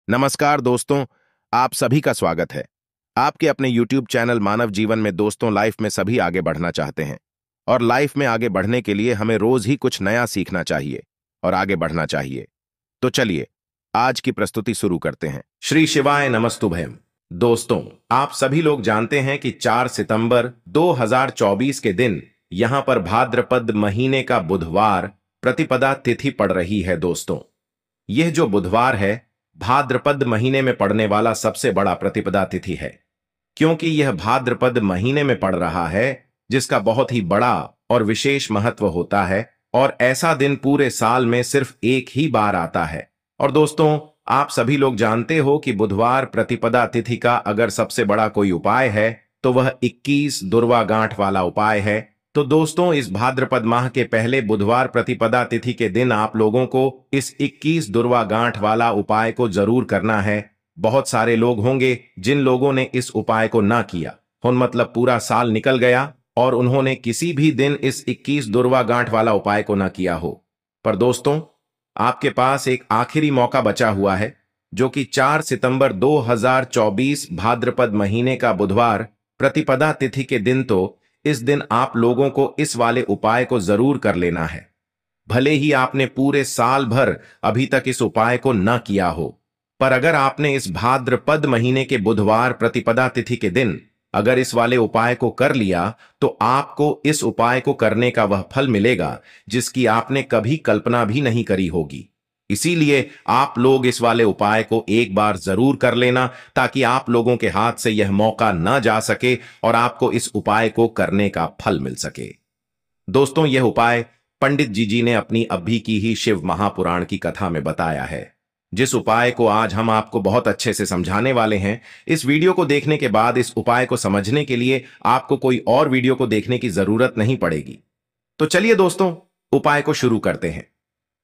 नमस्कार दोस्तों, आप सभी का स्वागत है। आपके अपने YouTube चैनल मानव जीवन में दोस्तों, लाइफ में सभी आगे बढ़ना चाहते हैं और लाइफ में आगे बढ़ने के लिए हमें रोज ही कुछ नया सीखना चाहिए और आगे बढ़ना चाहिए। तो चलिए आज की प्रस्तुति शुरू करते हैं। श्री शिवाय नमस्तुभयम। दोस्तों, आप सभी लोग जानते हैं कि 4 सितंबर 2024 के दिन यहां पर भाद्रपद महीने का बुधवार प्रतिपदा तिथि पड़ रही है। दोस्तों, यह जो बुधवार है भाद्रपद महीने में पड़ने वाला सबसे बड़ा प्रतिपदा तिथि है, क्योंकि यह भाद्रपद महीने में पड़ रहा है जिसका बहुत ही बड़ा और विशेष महत्व होता है और ऐसा दिन पूरे साल में सिर्फ एक ही बार आता है। और दोस्तों, आप सभी लोग जानते हो कि बुधवार प्रतिपदा तिथि का अगर सबसे बड़ा कोई उपाय है तो वह 21 दुर्वा गांठ वाला उपाय है। तो दोस्तों, इस भाद्रपद माह के पहले बुधवार प्रतिपदा तिथि के दिन आप लोगों को इस 21 दुर्वा गांठ वाला उपाय को जरूर करना है। बहुत सारे लोग होंगे जिन लोगों ने इस उपाय को ना किया हो, मतलब पूरा साल निकल गया और उन्होंने किसी भी दिन इस 21 दुर्वा गांठ वाला उपाय को ना किया हो। पर दोस्तों, आपके पास एक आखिरी मौका बचा हुआ है, जो कि 4 सितंबर 2024 भाद्रपद महीने का बुधवार प्रतिपदा तिथि के दिन। तो इस दिन आप लोगों को इस वाले उपाय को जरूर कर लेना है, भले ही आपने पूरे साल भर अभी तक इस उपाय को न किया हो। पर अगर आपने इस भाद्रपद महीने के बुधवार प्रतिपदा तिथि के दिन अगर इस वाले उपाय को कर लिया तो आपको इस उपाय को करने का वह फल मिलेगा जिसकी आपने कभी कल्पना भी नहीं करी होगी। इसीलिए आप लोग इस वाले उपाय को एक बार जरूर कर लेना, ताकि आप लोगों के हाथ से यह मौका न जा सके और आपको इस उपाय को करने का फल मिल सके। दोस्तों, यह उपाय पंडित जी ने अपनी अभी की ही शिव महापुराण की कथा में बताया है, जिस उपाय को आज हम आपको बहुत अच्छे से समझाने वाले हैं। इस वीडियो को देखने के बाद इस उपाय को समझने के लिए आपको कोई और वीडियो को देखने की जरूरत नहीं पड़ेगी। तो चलिए दोस्तों, उपाय को शुरू करते हैं।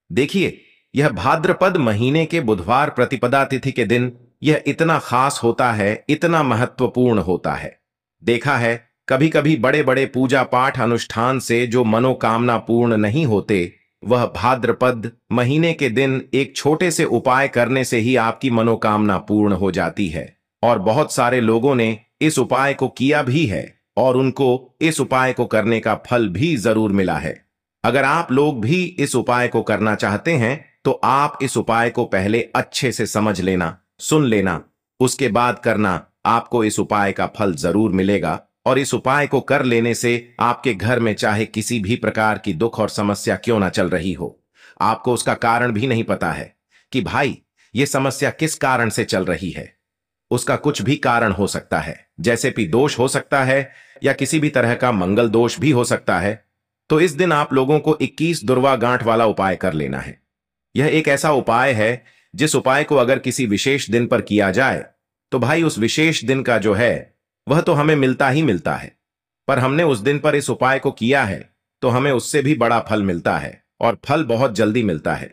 देखिए, यह भाद्रपद महीने के बुधवार प्रतिपदा तिथि के दिन यह इतना खास होता है, इतना महत्वपूर्ण होता है। देखा है, कभी कभी बड़े बड़े पूजा पाठ अनुष्ठान से जो मनोकामना पूर्ण नहीं होते, वह भाद्रपद महीने के दिन एक छोटे से उपाय करने से ही आपकी मनोकामना पूर्ण हो जाती है। और बहुत सारे लोगों ने इस उपाय को किया भी है और उनको इस उपाय को करने का फल भी जरूर मिला है। अगर आप लोग भी इस उपाय को करना चाहते हैं तो आप इस उपाय को पहले अच्छे से समझ लेना, सुन लेना, उसके बाद करना। आपको इस उपाय का फल जरूर मिलेगा और इस उपाय को कर लेने से आपके घर में चाहे किसी भी प्रकार की दुख और समस्या क्यों ना चल रही हो, आपको उसका कारण भी नहीं पता है कि भाई ये समस्या किस कारण से चल रही है। उसका कुछ भी कारण हो सकता है, जैसे कि दोष हो सकता है या किसी भी तरह का मंगल दोष भी हो सकता है। तो इस दिन आप लोगों को 21 दुर्वा गांठ वाला उपाय कर लेना है। यह एक ऐसा उपाय है जिस उपाय को अगर किसी विशेष दिन पर किया जाए तो भाई उस विशेष दिन का जो है वह तो हमें मिलता ही मिलता है, पर हमने उस दिन पर इस उपाय को किया है तो हमें उससे भी बड़ा फल मिलता है और फल बहुत जल्दी मिलता है,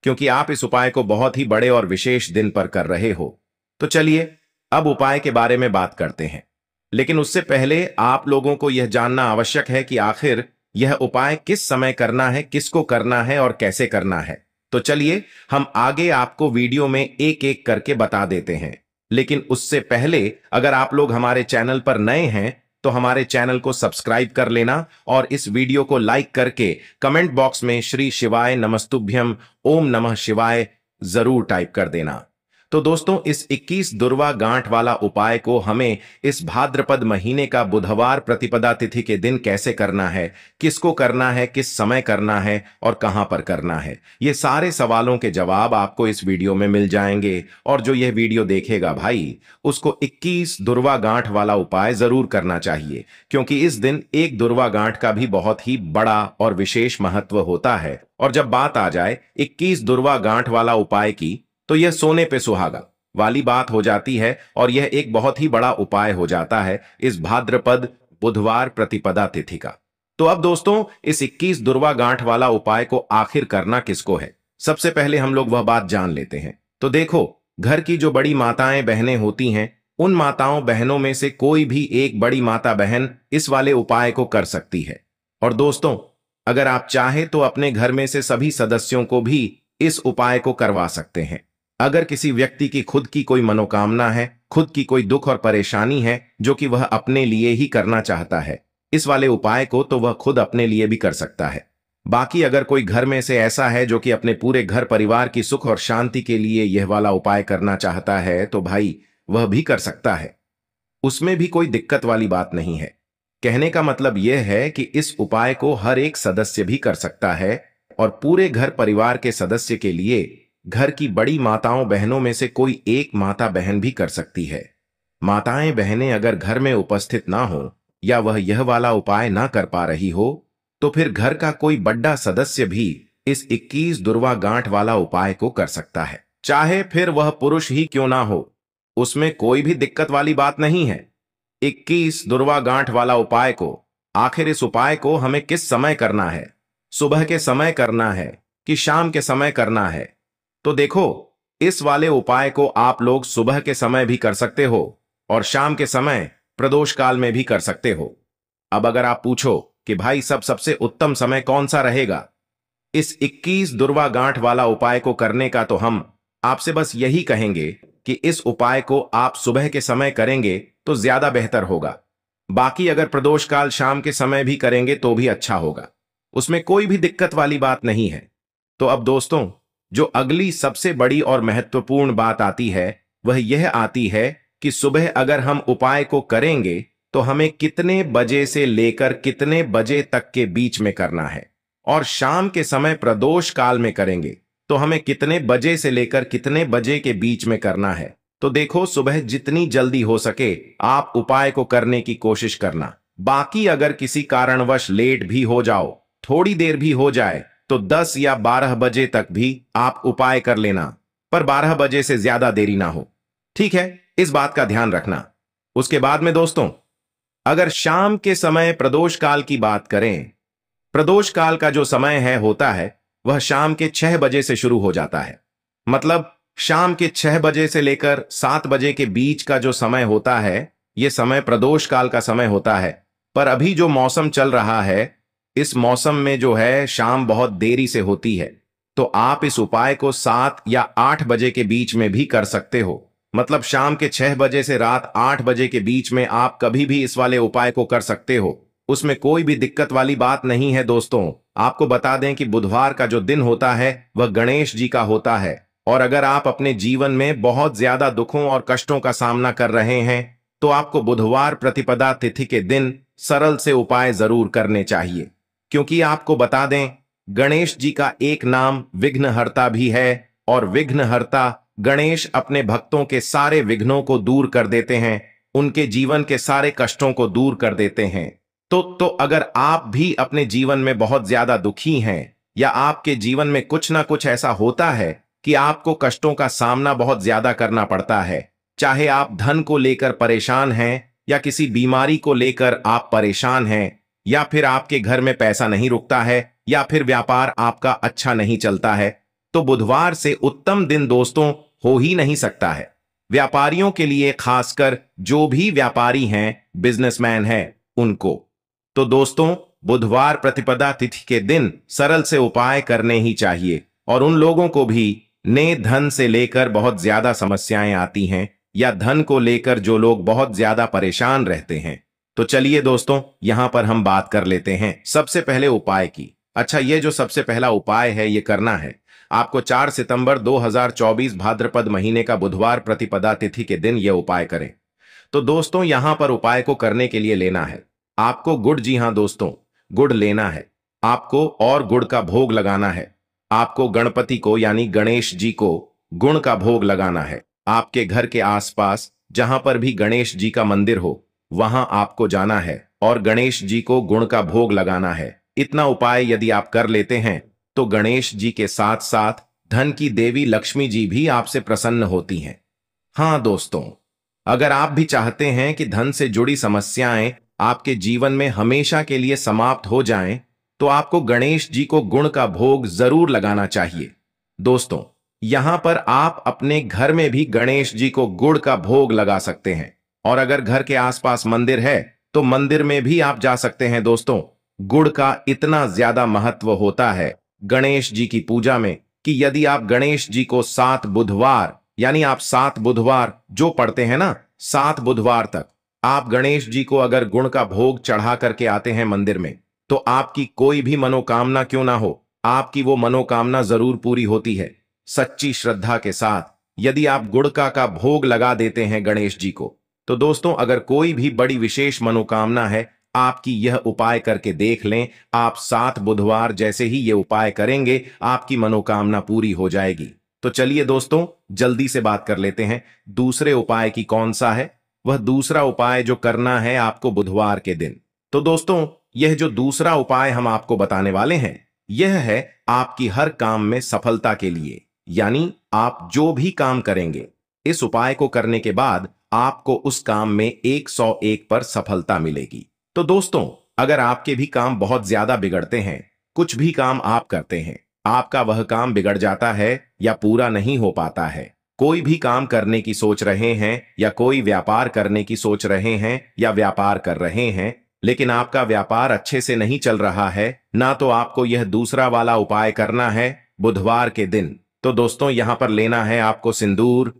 क्योंकि आप इस उपाय को बहुत ही बड़े और विशेष दिन पर कर रहे हो। तो चलिए अब उपाय के बारे में बात करते हैं, लेकिन उससे पहले आप लोगों को यह जानना आवश्यक है कि आखिर यह उपाय किस समय करना है, किसको करना है और कैसे करना है। तो चलिए हम आगे आपको वीडियो में एक एक करके बता देते हैं। लेकिन उससे पहले अगर आप लोग हमारे चैनल पर नए हैं तो हमारे चैनल को सब्सक्राइब कर लेना और इस वीडियो को लाइक करके कमेंट बॉक्स में श्री शिवाय नमस्तुभ्यम ओम नमः शिवाय जरूर टाइप कर देना। तो दोस्तों, इस 21 दुर्वा गांठ वाला उपाय को हमें इस भाद्रपद महीने का बुधवार प्रतिपदा तिथि के दिन कैसे करना है, किसको करना है, किस समय करना है और कहां पर करना है, ये सारे सवालों के जवाब आपको इस वीडियो में मिल जाएंगे। और जो यह वीडियो देखेगा भाई, उसको 21 दुर्वा गांठ वाला उपाय जरूर करना चाहिए, क्योंकि इस दिन एक दुर्वा गांठ का भी बहुत ही बड़ा और विशेष महत्व होता है। और जब बात आ जाए 21 दुर्वा गांठ वाला उपाय की, तो यह सोने पे सुहागा वाली बात हो जाती है और यह एक बहुत ही बड़ा उपाय हो जाता है इस भाद्रपद बुधवार प्रतिपदा तिथि का। तो अब दोस्तों, इस 21 दुर्वा गांठ वाला उपाय को आखिर करना किसको है, सबसे पहले हम लोग वह बात जान लेते हैं। तो देखो, घर की जो बड़ी माताएं बहनें होती हैं, उन माताओं बहनों में से कोई भी एक बड़ी माता बहन इस वाले उपाय को कर सकती है। और दोस्तों, अगर आप चाहे तो अपने घर में से सभी सदस्यों को भी इस उपाय को करवा सकते हैं। अगर किसी व्यक्ति की खुद की कोई मनोकामना है, खुद की कोई दुख और परेशानी है जो कि वह अपने लिए ही करना चाहता है, इस वाले उपाय को तो वह खुद अपने लिए भी कर सकता है। बाकी अगर कोई घर में से ऐसा है जो कि अपने पूरे घर परिवार की सुख और शांति के लिए यह वाला उपाय करना चाहता है, तो भाई वह भी कर सकता है। उसमें भी कोई दिक्कत वाली बात नहीं है। कहने का मतलब यह है कि इस उपाय को हर एक सदस्य भी कर सकता है और पूरे घर परिवार के सदस्य के लिए घर की बड़ी माताओं बहनों में से कोई एक माता बहन भी कर सकती है। माताएं बहनें अगर घर में उपस्थित ना हो या वह यह वाला उपाय ना कर पा रही हो, तो फिर घर का कोई बड़ा सदस्य भी इस 21 दुर्वा गांठ वाला उपाय को कर सकता है, चाहे फिर वह पुरुष ही क्यों ना हो। उसमें कोई भी दिक्कत वाली बात नहीं है। 21 दुर्वा गांठ वाला उपाय को, आखिर इस उपाय को हमें किस समय करना है? सुबह के समय करना है कि शाम के समय करना है? तो देखो, इस वाले उपाय को आप लोग सुबह के समय भी कर सकते हो और शाम के समय प्रदोष काल में भी कर सकते हो। अब अगर आप पूछो कि भाई सबसे उत्तम समय कौन सा रहेगा इस 21 दुर्वा गांठ वाला उपाय को करने का, तो हम आपसे बस यही कहेंगे कि इस उपाय को आप सुबह के समय करेंगे तो ज्यादा बेहतर होगा। बाकी अगर प्रदोष काल शाम के समय भी करेंगे तो भी अच्छा होगा, उसमें कोई भी दिक्कत वाली बात नहीं है। तो अब दोस्तों, जो अगली सबसे बड़ी और महत्वपूर्ण बात आती है वह यह आती है कि सुबह अगर हम उपाय को करेंगे तो हमें कितने बजे से लेकर कितने बजे तक के बीच में करना है, और शाम के समय प्रदोष काल में करेंगे तो हमें कितने बजे से लेकर कितने बजे के बीच में करना है। तो देखो, सुबह जितनी जल्दी हो सके आप उपाय को करने की कोशिश करना। बाकी अगर किसी कारणवश लेट भी हो जाओ, थोड़ी देर भी हो जाए, तो 10 या 12 बजे तक भी आप उपाय कर लेना, पर 12 बजे से ज्यादा देरी ना हो, ठीक है? इस बात का ध्यान रखना। उसके बाद में दोस्तों, अगर शाम के समय प्रदोष काल की बात करें, प्रदोष काल का जो समय है होता है वह शाम के 6 बजे से शुरू हो जाता है। मतलब शाम के 6 बजे से लेकर 7 बजे के बीच का जो समय होता है, यह समय प्रदोष काल का समय होता है। पर अभी जो मौसम चल रहा है, इस मौसम में जो है शाम बहुत देरी से होती है, तो आप इस उपाय को 7 या 8 बजे के बीच में भी कर सकते हो। मतलब शाम के 6 बजे से रात 8 बजे के बीच में आप कभी भी इस वाले उपाय को कर सकते हो, उसमें कोई भी दिक्कत वाली बात नहीं है। दोस्तों, आपको बता दें कि बुधवार का जो दिन होता है वह गणेश जी का होता है, और अगर आप अपने जीवन में बहुत ज्यादा दुखों और कष्टों का सामना कर रहे हैं तो आपको बुधवार प्रतिपदा तिथि के दिन सरल से उपाय जरूर करने चाहिए। क्योंकि आपको बता दें, गणेश जी का एक नाम विघ्नहर्ता भी है, और विघ्नहर्ता गणेश अपने भक्तों के सारे विघ्नों को दूर कर देते हैं, उनके जीवन के सारे कष्टों को दूर कर देते हैं। तो अगर आप भी अपने जीवन में बहुत ज्यादा दुखी हैं, या आपके जीवन में कुछ ना कुछ ऐसा होता है कि आपको कष्टों का सामना बहुत ज्यादा करना पड़ता है, चाहे आप धन को लेकर परेशान हैं, या किसी बीमारी को लेकर आप परेशान हैं, या फिर आपके घर में पैसा नहीं रुकता है, या फिर व्यापार आपका अच्छा नहीं चलता है, तो बुधवार से उत्तम दिन दोस्तों हो ही नहीं सकता है। व्यापारियों के लिए, खासकर जो भी व्यापारी हैं, बिजनेसमैन हैं, उनको तो दोस्तों बुधवार प्रतिपदा तिथि के दिन सरल से उपाय करने ही चाहिए। और उन लोगों को भी ने धन से लेकर बहुत ज्यादा समस्याएं आती हैं, या धन को लेकर जो लोग बहुत ज्यादा परेशान रहते हैं, तो चलिए दोस्तों यहां पर हम बात कर लेते हैं सबसे पहले उपाय की। अच्छा, ये जो सबसे पहला उपाय है ये करना है आपको 4 सितंबर 2024 भाद्रपद महीने का बुधवार प्रतिपदा तिथि के दिन यह उपाय करें। तो दोस्तों यहां पर उपाय को करने के लिए लेना है आपको गुड़। जी हां दोस्तों, गुड़ लेना है आपको, और गुड़ का भोग लगाना है आपको। गणपति को यानी गणेश जी को गुड़ का भोग लगाना है। आपके घर के आसपास जहां पर भी गणेश जी का मंदिर हो वहां आपको जाना है और गणेश जी को गुड़ का भोग लगाना है। इतना उपाय यदि आप कर लेते हैं तो गणेश जी के साथ साथ धन की देवी लक्ष्मी जी भी आपसे प्रसन्न होती हैं। हां दोस्तों, अगर आप भी चाहते हैं कि धन से जुड़ी समस्याएं आपके जीवन में हमेशा के लिए समाप्त हो जाएं, तो आपको गणेश जी को गुड़ का भोग जरूर लगाना चाहिए। दोस्तों, यहां पर आप अपने घर में भी गणेश जी को गुड़ का भोग लगा सकते हैं, और अगर घर के आसपास मंदिर है तो मंदिर में भी आप जा सकते हैं। दोस्तों, गुड़ का इतना ज्यादा महत्व होता है गणेश जी की पूजा में कि यदि आप गणेश जी को 7 बुधवार, यानी आप 7 बुधवार जो पढ़ते हैं ना, 7 बुधवार तक आप गणेश जी को अगर गुड़ का भोग चढ़ा करके आते हैं मंदिर में, तो आपकी कोई भी मनोकामना क्यों ना हो, आपकी वो मनोकामना जरूर पूरी होती है। सच्ची श्रद्धा के साथ यदि आप गुड़ का भोग लगा देते हैं गणेश जी को, तो दोस्तों अगर कोई भी बड़ी विशेष मनोकामना है, आपकी यह उपाय करके देख लें। आप 7 बुधवार जैसे ही ये उपाय करेंगे, आपकी मनोकामना पूरी हो जाएगी। तो चलिए दोस्तों जल्दी से बात कर लेते हैं दूसरे उपाय की कौन सा है। वह दूसरा उपाय जो करना है आपको बुधवार के दिन। तो दोस्तों यह जो दूसरा उपाय हम आपको बताने वाले हैं, यह है आपकी हर काम में सफलता के लिए। यानी आप जो भी काम करेंगे, इस उपाय को करने के बाद आपको उस काम में 101 पर सफलता मिलेगी। तो दोस्तों अगर आपके भी काम बहुत ज्यादा बिगड़ते हैं, कुछ भी काम आप करते हैं, आपका वह काम बिगड़ जाता है या पूरा नहीं हो पाता है, कोई भी काम करने की सोच रहे हैं या कोई व्यापार करने की सोच रहे हैं या व्यापार कर रहे हैं, लेकिन आपका व्यापार अच्छे से नहीं चल रहा है ना, तो आपको यह दूसरा वाला उपाय करना है बुधवार के दिन। तो दोस्तों यहां पर लेना है आपको सिंदूर।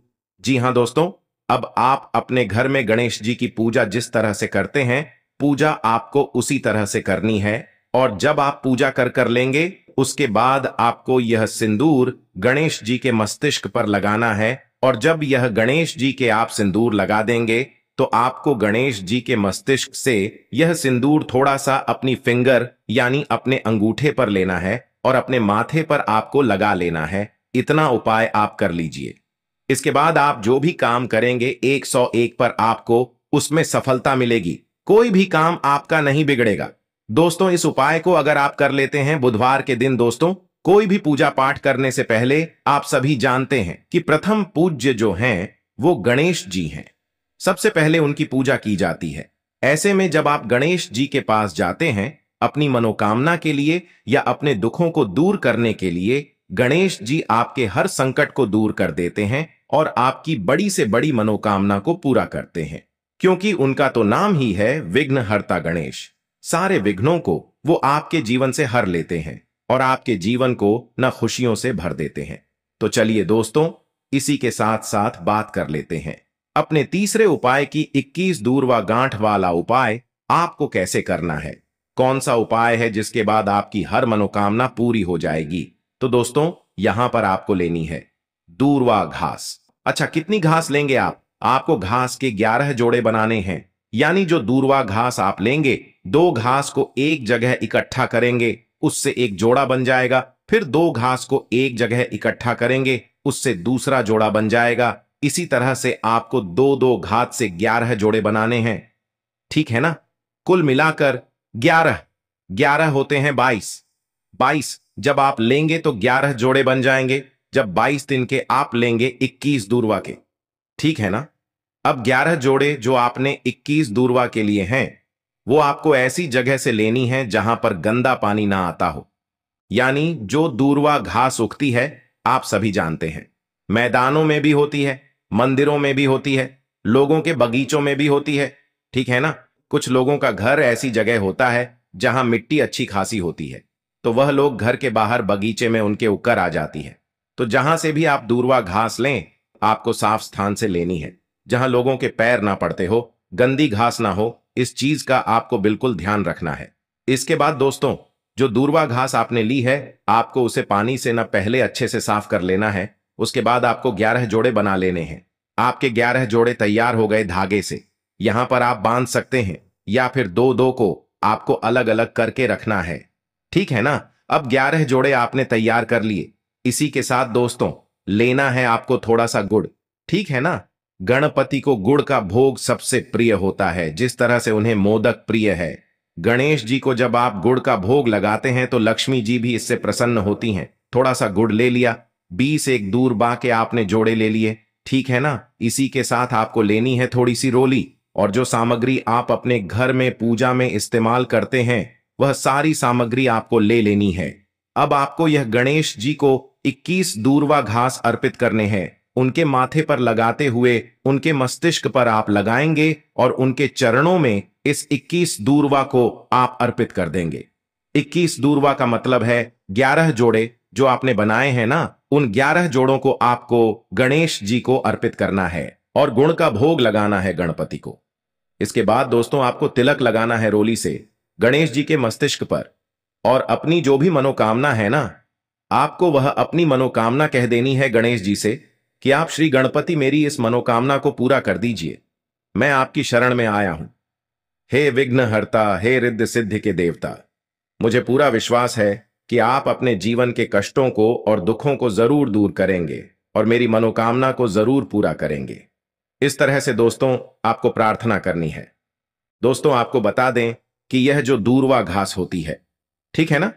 जी हां दोस्तों, अब आप अपने घर में गणेश जी की पूजा जिस तरह से करते हैं, पूजा आपको उसी तरह से करनी है। और जब आप पूजा कर लेंगे, उसके बाद आपको यह सिंदूर गणेश जी के मस्तिष्क पर लगाना है। और जब यह गणेश जी के आप सिंदूर लगा देंगे, तो आपको गणेश जी के मस्तिष्क से यह सिंदूर थोड़ा सा अपनी फिंगर यानी अपने अंगूठे पर लेना है और अपने माथे पर आपको लगा लेना है। इतना उपाय आप कर लीजिए। इसके बाद आप जो भी काम करेंगे 101 पर आपको उसमें सफलता मिलेगी, कोई भी काम आपका नहीं बिगड़ेगा। दोस्तों इस उपाय को अगर आप कर लेते हैं बुधवार के दिन, दोस्तों कोई भी पूजा पाठ करने से पहले आप सभी जानते हैं कि प्रथम पूज्य जो हैं वो गणेश जी हैं। सबसे पहले उनकी पूजा की जाती है। ऐसे में जब आप गणेश जी के पास जाते हैं अपनी मनोकामना के लिए या अपने दुखों को दूर करने के लिए, गणेश जी आपके हर संकट को दूर कर देते हैं और आपकी बड़ी से बड़ी मनोकामना को पूरा करते हैं। क्योंकि उनका तो नाम ही है विघ्नहर्ता गणेश। सारे विघ्नों को वो आपके जीवन से हर लेते हैं और आपके जीवन को न खुशियों से भर देते हैं। तो चलिए दोस्तों इसी के साथ साथ बात कर लेते हैं अपने तीसरे उपाय की। 21 दूरवा गांठ वाला उपाय आपको कैसे करना है, कौन सा उपाय है जिसके बाद आपकी हर मनोकामना पूरी हो जाएगी। तो दोस्तों यहां पर आपको लेनी है दूरवा घास। अच्छा कितनी घास लेंगे आप? आपको घास के 11 जोड़े बनाने हैं। यानी जो दूरवा घास आप लेंगे, 2 घास को एक जगह इकट्ठा करेंगे, उससे एक जोड़ा बन जाएगा। फिर 2 घास को एक जगह इकट्ठा करेंगे, उससे दूसरा जोड़ा बन जाएगा। इसी तरह से आपको 2-2 घात से 11 जोड़े बनाने हैं। ठीक है ना? कुल मिलाकर 11 होते हैं 22 जब आप लेंगे तो 11 जोड़े बन जाएंगे। जब 22 दिन के आप लेंगे 21 दूरवा के। ठीक है ना? अब 11 जोड़े जो आपने 21 दूरवा के लिए हैं, वो आपको ऐसी जगह से लेनी है जहां पर गंदा पानी ना आता हो। यानी जो दूरवा घास उगती है आप सभी जानते हैं, मैदानों में भी होती है, मंदिरों में भी होती है, लोगों के बगीचों में भी होती है। ठीक है ना? कुछ लोगों का घर ऐसी जगह होता है जहां मिट्टी अच्छी खासी होती है, तो वह लोग घर के बाहर बगीचे में उनके उकर आ जाती है। तो जहां से भी आप दूरवा घास लें, आपको साफ स्थान से लेनी है जहां लोगों के पैर ना पड़ते हो, गंदी घास ना हो। इस चीज का आपको बिल्कुल ध्यान रखना है। इसके बाद दोस्तों जो दूरवा घास आपने ली है, आपको उसे पानी से ना पहले अच्छे से साफ कर लेना है। उसके बाद आपको 11 जोड़े बना लेने हैं। आपके 11 जोड़े तैयार हो गए धागे से। यहां पर आप बांध सकते हैं या फिर 2-2 को आपको अलग अलग करके रखना है। ठीक है ना? अब 11 जोड़े आपने तैयार कर लिए। इसी के साथ दोस्तों लेना है आपको थोड़ा सा गुड़। ठीक है ना? गणपति को गुड़ का भोग सबसे प्रिय होता है, जिस तरह से उन्हें मोदक प्रिय है। गणेश जी को जब आप गुड़ का भोग लगाते हैं तो लक्ष्मी जी भी इससे प्रसन्न होती हैं। थोड़ा सा गुड़ ले लिया, 20 एक दूरबा के आपने जोड़े ले लिए। ठीक है ना? इसी के साथ आपको लेनी है थोड़ी सी रोली, और जो सामग्री आप अपने घर में पूजा में इस्तेमाल करते हैं वह सारी सामग्री आपको ले लेनी है। अब आपको यह गणेश जी को 21 दूरवा घास अर्पित करने हैं। उनके माथे पर लगाते हुए उनके मस्तिष्क पर आप लगाएंगे और उनके चरणों में इस 21 दूरवा को आप अर्पित कर देंगे। 21 दूरवा का मतलब है 11 जोड़े जो आपने बनाए हैं ना, उन 11 जोड़ों को आपको गणेश जी को अर्पित करना है और गुण का भोग लगाना है गणपति को। इसके बाद दोस्तों आपको तिलक लगाना है रोली से गणेश जी के मस्तिष्क पर, और अपनी जो भी मनोकामना है ना, आपको वह अपनी मनोकामना कह देनी है गणेश जी से कि आप श्री गणपति मेरी इस मनोकामना को पूरा कर दीजिए, मैं आपकी शरण में आया हूं। हे विघ्नहर्ता, हे रिद्धि सिद्धि के देवता, मुझे पूरा विश्वास है कि आप अपने जीवन के कष्टों को और दुखों को जरूर दूर करेंगे और मेरी मनोकामना को जरूर पूरा करेंगे। इस तरह से दोस्तों आपको प्रार्थना करनी है। दोस्तों आपको बता दें कि यह जो दूर्वा घास होती है, ठीक है ना,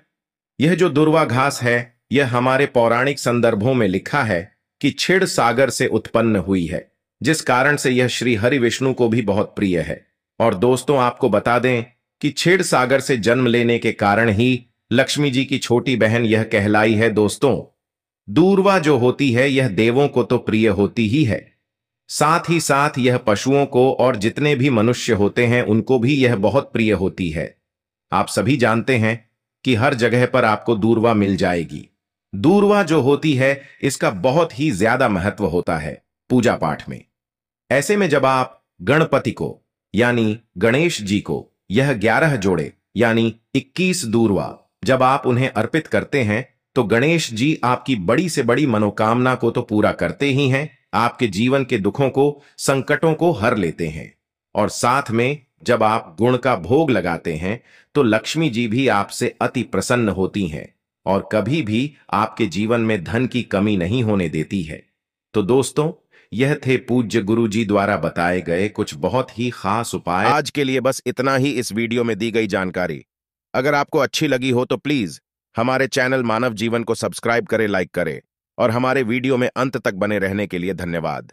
यह जो दूर्वा घास है, यह हमारे पौराणिक संदर्भों में लिखा है कि क्षीर सागर से उत्पन्न हुई है, जिस कारण से यह श्री हरि विष्णु को भी बहुत प्रिय है। और दोस्तों आपको बता दें कि क्षीर सागर से जन्म लेने के कारण ही लक्ष्मी जी की छोटी बहन यह कहलाई है। दोस्तों दूर्वा जो होती है यह देवों को तो प्रिय होती ही है, साथ ही साथ यह पशुओं को और जितने भी मनुष्य होते हैं उनको भी यह बहुत प्रिय होती है। आप सभी जानते हैं कि हर जगह पर आपको दूर्वा मिल जाएगी। दूर्वा जो होती है इसका बहुत ही ज्यादा महत्व होता है पूजा पाठ में। ऐसे में जब आप गणपति को यानी गणेश जी को यह 11 जोड़े यानी 21 दूर्वा जब आप उन्हें अर्पित करते हैं तो गणेश जी आपकी बड़ी से बड़ी मनोकामना को तो पूरा करते ही हैं, आपके जीवन के दुखों को, संकटों को हर लेते हैं। और साथ में जब आप गुण का भोग लगाते हैं तो लक्ष्मी जी भी आपसे अति प्रसन्न होती हैं और कभी भी आपके जीवन में धन की कमी नहीं होने देती है। तो दोस्तों यह थे पूज्य गुरु जी द्वारा बताए गए कुछ बहुत ही खास उपाय। आज के लिए बस इतना ही इस वीडियो में दी गई जानकारी। अगर आपको अच्छी लगी हो तो प्लीज हमारे चैनल मानव जीवन को सब्सक्राइब करें, लाइक करें, और हमारे वीडियो में अंत तक बने रहने के लिए धन्यवाद।